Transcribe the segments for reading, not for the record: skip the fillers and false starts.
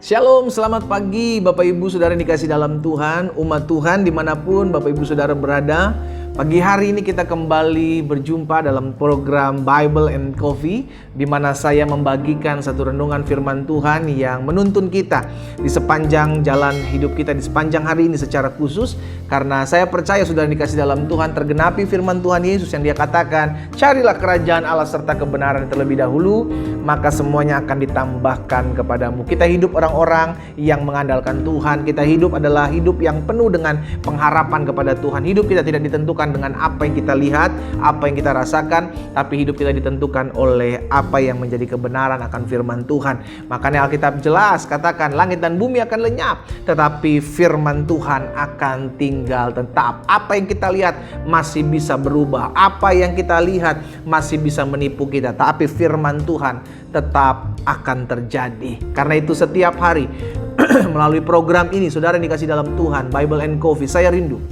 Shalom, selamat pagi Bapak Ibu Saudara yang dikasih dalam Tuhan, umat Tuhan dimanapun Bapak Ibu Saudara berada. Pagi hari ini kita kembali berjumpa dalam program Bible and Coffee, di mana saya membagikan satu renungan firman Tuhan yang menuntun kita di sepanjang jalan hidup kita, di sepanjang hari ini secara khusus. Karena saya percaya Saudara yang dikasih dalam Tuhan, tergenapi firman Tuhan Yesus yang Dia katakan, carilah kerajaan Allah serta kebenaran terlebih dahulu, maka semuanya akan ditambahkan kepadamu. Kita hidup orang-orang yang mengandalkan Tuhan. Kita hidup adalah hidup yang penuh dengan pengharapan kepada Tuhan. Hidup kita tidak ditentukan dengan apa yang kita lihat, apa yang kita rasakan, tapi hidup kita ditentukan oleh apa yang menjadi kebenaran akan firman Tuhan. Makanya Alkitab jelas katakan, langit dan bumi akan lenyap, tetapi firman Tuhan akan tinggal tetap. Apa yang kita lihat masih bisa berubah, apa yang kita lihat masih bisa menipu kita, tapi firman Tuhan tetap akan terjadi. Karena itu setiap hari melalui program ini, saudara yang dikasih dalam Tuhan, Bible and Coffee, saya rindu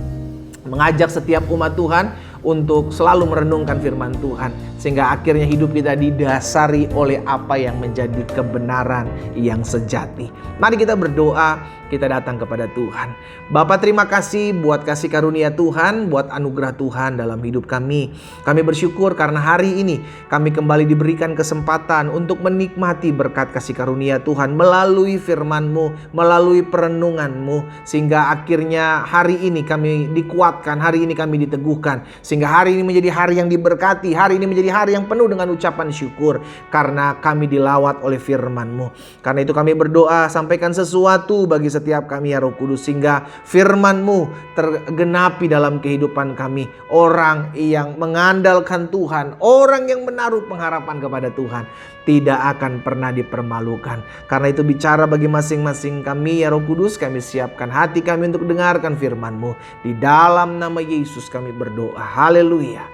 mengajak setiap umat Tuhan untuk selalu merenungkan firman Tuhan, sehingga akhirnya hidup kita didasari oleh apa yang menjadi kebenaran yang sejati. Mari kita berdoa, kita datang kepada Tuhan. Bapa, terima kasih buat kasih karunia Tuhan, buat anugerah Tuhan dalam hidup kami. Kami bersyukur karena hari ini kami kembali diberikan kesempatan untuk menikmati berkat kasih karunia Tuhan melalui firman-Mu, melalui perenungan-Mu, sehingga akhirnya hari ini kami dikuatkan, hari ini kami diteguhkan, sehingga hari ini menjadi hari yang diberkati, hari ini menjadi hari yang penuh dengan ucapan syukur karena kami dilawat oleh firman-Mu. Karena itu kami berdoa, sampaikan sesuatu bagi setiap kami ya Roh Kudus, sehingga firman-Mu tergenapi dalam kehidupan kami. Orang yang mengandalkan Tuhan, orang yang menaruh pengharapan kepada Tuhan, tidak akan pernah dipermalukan. Karena itu bicara bagi masing-masing kami ya Roh Kudus, kami siapkan hati kami untuk dengarkan firman-Mu. Di dalam nama Yesus kami berdoa. Haleluya.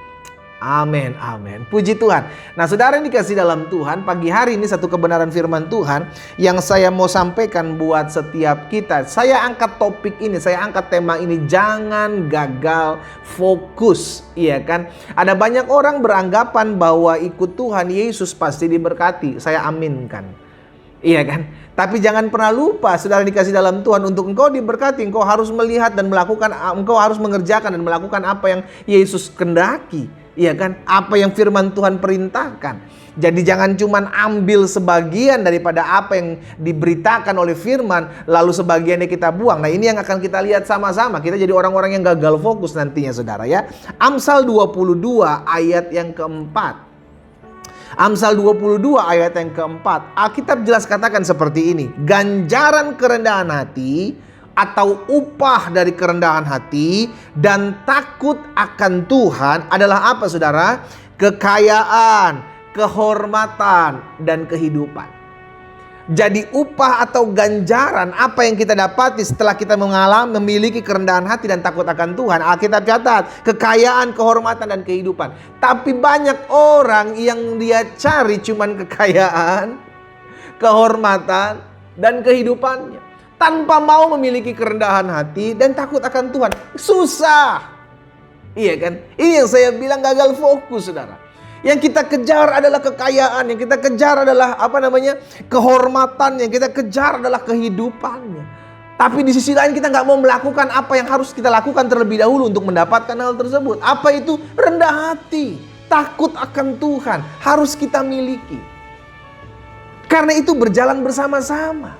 Amin, amin. Puji Tuhan. Nah, saudara yang dikasih dalam Tuhan, pagi hari ini satu kebenaran firman Tuhan yang saya mau sampaikan buat setiap kita. Saya angkat topik ini, saya angkat tema ini, jangan gagal fokus. Iya kan? Ada banyak orang beranggapan bahwa ikut Tuhan Yesus pasti diberkati. Saya aminkan. Iya kan? Tapi jangan pernah lupa, saudara dikasih dalam Tuhan, untuk engkau diberkati, engkau harus melihat dan melakukan, engkau harus mengerjakan dan melakukan apa yang Yesus kehendaki. Iya kan? Apa yang firman Tuhan perintahkan. Jadi jangan cuma ambil sebagian daripada apa yang diberitakan oleh firman, lalu sebagiannya kita buang. Nah, ini yang akan kita lihat sama-sama. Kita jadi orang-orang yang gagal fokus nantinya, saudara ya. Amsal 22 ayat yang keempat. Amsal 22 ayat yang keempat. Alkitab jelas katakan seperti ini. Ganjaran kerendahan hati atau upah dari kerendahan hati dan takut akan Tuhan adalah apa, saudara? Kekayaan, kehormatan, dan kehidupan. Jadi upah atau ganjaran apa yang kita dapati setelah kita memiliki kerendahan hati dan takut akan Tuhan. Alkitab catat kekayaan, kehormatan, dan kehidupan. Tapi banyak orang yang dia cari cuman kekayaan, kehormatan, dan kehidupannya, tanpa mau memiliki kerendahan hati dan takut akan Tuhan. Susah. Iya kan? Ini yang saya bilang gagal fokus, saudara. Yang kita kejar adalah kekayaan, yang kita kejar adalah kehormatan, yang kita kejar adalah kehidupannya. Tapi di sisi lain kita nggak mau melakukan apa yang harus kita lakukan terlebih dahulu untuk mendapatkan hal tersebut. Apa itu? Rendah hati, takut akan Tuhan harus kita miliki. Karena itu berjalan bersama-sama.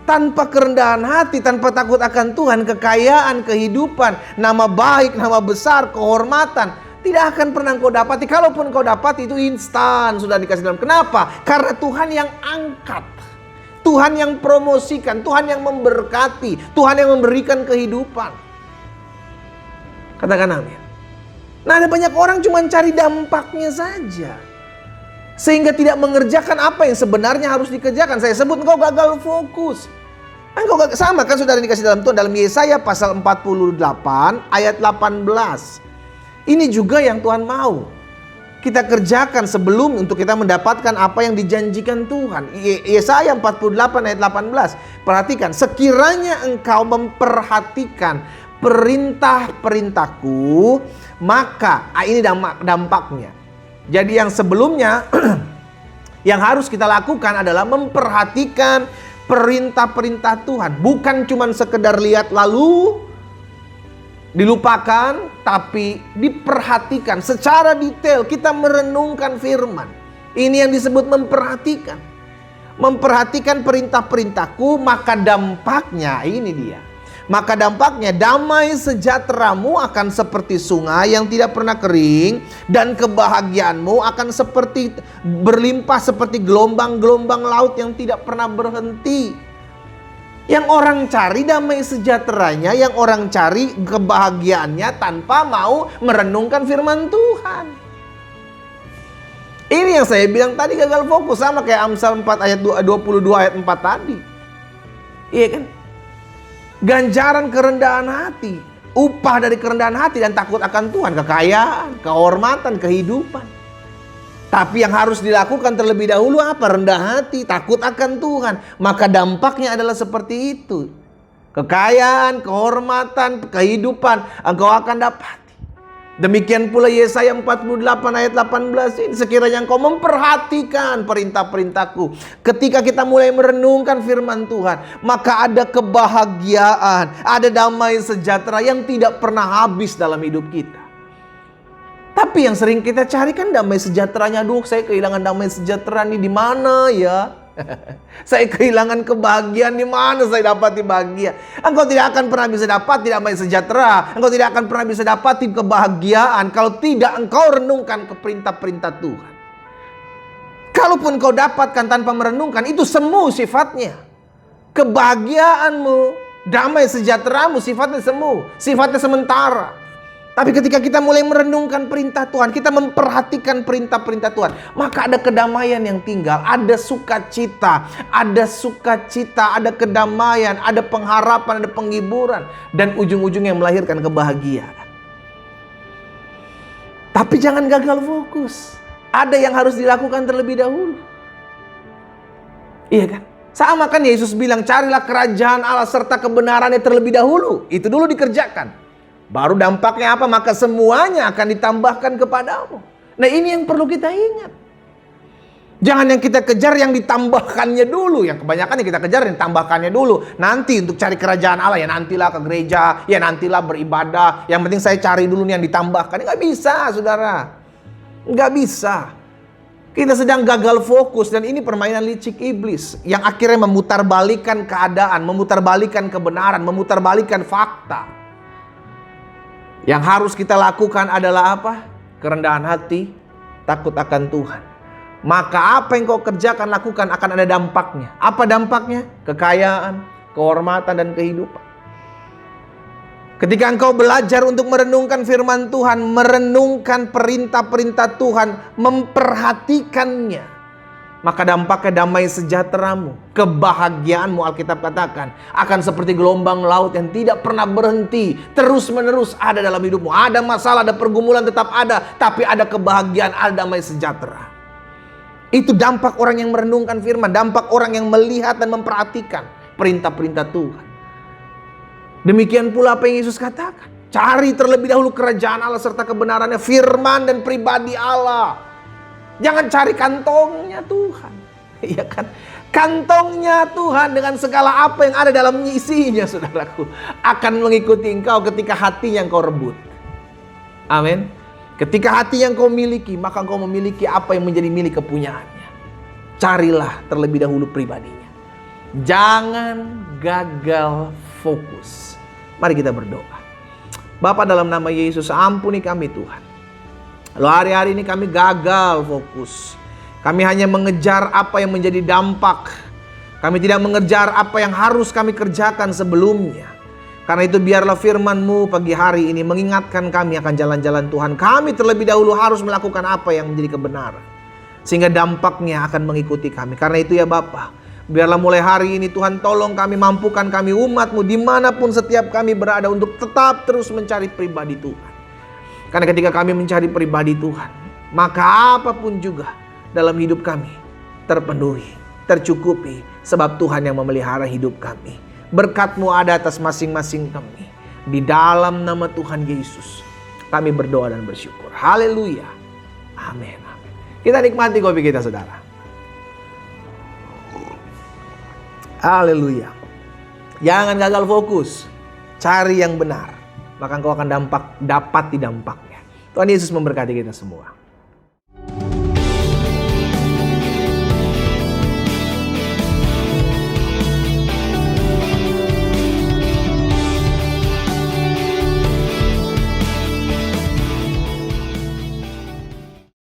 Tanpa kerendahan hati, tanpa takut akan Tuhan, kekayaan, kehidupan, nama baik, nama besar, kehormatan tidak akan pernah kau dapati. Kalaupun kau dapati itu instan, sudah dikasih dalam. Kenapa? Karena Tuhan yang angkat, Tuhan yang promosikan, Tuhan yang memberkati, Tuhan yang memberikan kehidupan. Katakan amin. Nah, ada banyak orang cuma cari dampaknya saja, sehingga tidak mengerjakan apa yang sebenarnya harus dikerjakan. Saya sebut engkau gagal fokus. Engkau sama kan, saudara dikasih dalam Tuhan, dalam Yesaya pasal 48 ayat 18. Ini juga yang Tuhan mau kita kerjakan sebelum untuk kita mendapatkan apa yang dijanjikan Tuhan. Yesaya 48 ayat 18. Perhatikan, sekiranya engkau memperhatikan perintah-perintahku, maka ini dampaknya. Jadi yang sebelumnya yang harus kita lakukan adalah memperhatikan perintah-perintah Tuhan. Bukan cuma sekedar lihat lalu dilupakan, tapi diperhatikan secara detail. Kita merenungkan firman. Ini yang disebut memperhatikan. Memperhatikan perintah-perintahku, maka dampaknya ini dia. Maka dampaknya damai sejahteramu akan seperti sungai yang tidak pernah kering, dan kebahagiaanmu akan seperti berlimpah seperti gelombang-gelombang laut yang tidak pernah berhenti. Yang orang cari damai sejahteranya, yang orang cari kebahagiaannya tanpa mau merenungkan firman Tuhan. Ini yang saya bilang tadi, gagal fokus. Sama kayak Amsal 4 ayat 22 ayat 4 tadi. Iya kan? Ganjaran kerendahan hati, upah dari kerendahan hati dan takut akan Tuhan, kekayaan, kehormatan, kehidupan. Tapi yang harus dilakukan terlebih dahulu apa? Rendah hati, takut akan Tuhan. Maka dampaknya adalah seperti itu. Kekayaan, kehormatan, kehidupan engkau akan dapat. Demikian pula Yesaya 48 ayat 18 ini, sekiranya engkau memperhatikan perintah-perintahku. Ketika kita mulai merenungkan firman Tuhan, maka ada kebahagiaan, ada damai sejahtera yang tidak pernah habis dalam hidup kita. Tapi yang sering kita cari kan damai sejahteranya. Aduh, saya kehilangan damai sejahtera nih, di mana ya? Saya kehilangan kebahagiaan, di mana saya dapati bahagia? Engkau tidak akan pernah bisa dapati damai sejahtera, engkau tidak akan pernah bisa dapati kebahagiaan kalau tidak engkau renungkan ke perintah-perintah Tuhan. Kalaupun engkau dapatkan tanpa merenungkan, itu semu sifatnya. Kebahagiaanmu, damai sejahteramu sifatnya semu, sifatnya sementara. Tapi ketika kita mulai merenungkan perintah Tuhan, kita memperhatikan perintah-perintah Tuhan, maka ada kedamaian yang tinggal, ada sukacita, ada kedamaian, ada pengharapan, ada penghiburan, dan ujung-ujungnya melahirkan kebahagiaan. Tapi jangan gagal fokus. Ada yang harus dilakukan terlebih dahulu. Iya kan? Sama kan Yesus bilang, carilah kerajaan Allah serta kebenarannya terlebih dahulu. Itu dulu dikerjakan. Baru dampaknya apa? Maka semuanya akan ditambahkan kepadamu. Nah, ini yang perlu kita ingat. Jangan yang kita kejar yang ditambahkannya dulu. Yang kebanyakan yang kita kejar yang ditambahkannya dulu. Nanti untuk cari kerajaan Allah, ya nantilah ke gereja, ya nantilah beribadah. Yang penting saya cari dulu nih yang ditambahkan. Nggak bisa, saudara. Nggak bisa. Kita sedang gagal fokus, dan ini permainan licik iblis yang akhirnya memutarbalikkan keadaan, memutarbalikkan kebenaran, memutarbalikkan fakta. Yang harus kita lakukan adalah apa? Kerendahan hati, takut akan Tuhan. Maka apa yang kau kerjakan, lakukan, akan ada dampaknya. Apa dampaknya? Kekayaan, kehormatan, dan kehidupan. Ketika engkau belajar untuk merenungkan firman Tuhan, merenungkan perintah-perintah Tuhan, memperhatikannya, maka dampaknya damai sejahteramu, kebahagiaanmu, Alkitab katakan, akan seperti gelombang laut yang tidak pernah berhenti, terus-menerus ada dalam hidupmu. Ada masalah, ada pergumulan tetap ada, tapi ada kebahagiaan, ada damai sejahtera. Itu dampak orang yang merenungkan firman, dampak orang yang melihat dan memperhatikan perintah-perintah Tuhan. Demikian pula apa yang Yesus katakan, cari terlebih dahulu kerajaan Allah serta kebenarannya, firman dan pribadi Allah. Jangan cari kantongnya Tuhan. Iya kan? Kantongnya Tuhan dengan segala apa yang ada dalam isinya, saudaraku, akan mengikuti engkau ketika hati yang kau rebut. Amin. Ketika hati yang kau miliki, maka engkau memiliki apa yang menjadi milik kepunyaannya. Carilah terlebih dahulu pribadinya. Jangan gagal fokus. Mari kita berdoa. Bapa, dalam nama Yesus, ampuni kami Tuhan. Lalu hari-hari ini kami gagal fokus. Kami hanya mengejar apa yang menjadi dampak. Kami tidak mengejar apa yang harus kami kerjakan sebelumnya. Karena itu biarlah firman-Mu pagi hari ini mengingatkan kami akan jalan-jalan Tuhan. Kami terlebih dahulu harus melakukan apa yang menjadi kebenaran, sehingga dampaknya akan mengikuti kami. Karena itu ya Bapa, biarlah mulai hari ini Tuhan tolong kami, mampukan kami umat-Mu dimanapun setiap kami berada untuk tetap terus mencari pribadi Tuhan. Karena ketika kami mencari pribadi Tuhan, maka apapun juga dalam hidup kami terpenuhi, tercukupi, sebab Tuhan yang memelihara hidup kami. Berkat-Mu ada atas masing-masing kami. Di dalam nama Tuhan Yesus kami berdoa dan bersyukur. Haleluya. Amin. Kita nikmati kopi kita, saudara. Haleluya. Jangan gagal fokus. Cari yang benar. Maka engkau akan dapat di dampaknya. Tuhan Yesus memberkati kita semua.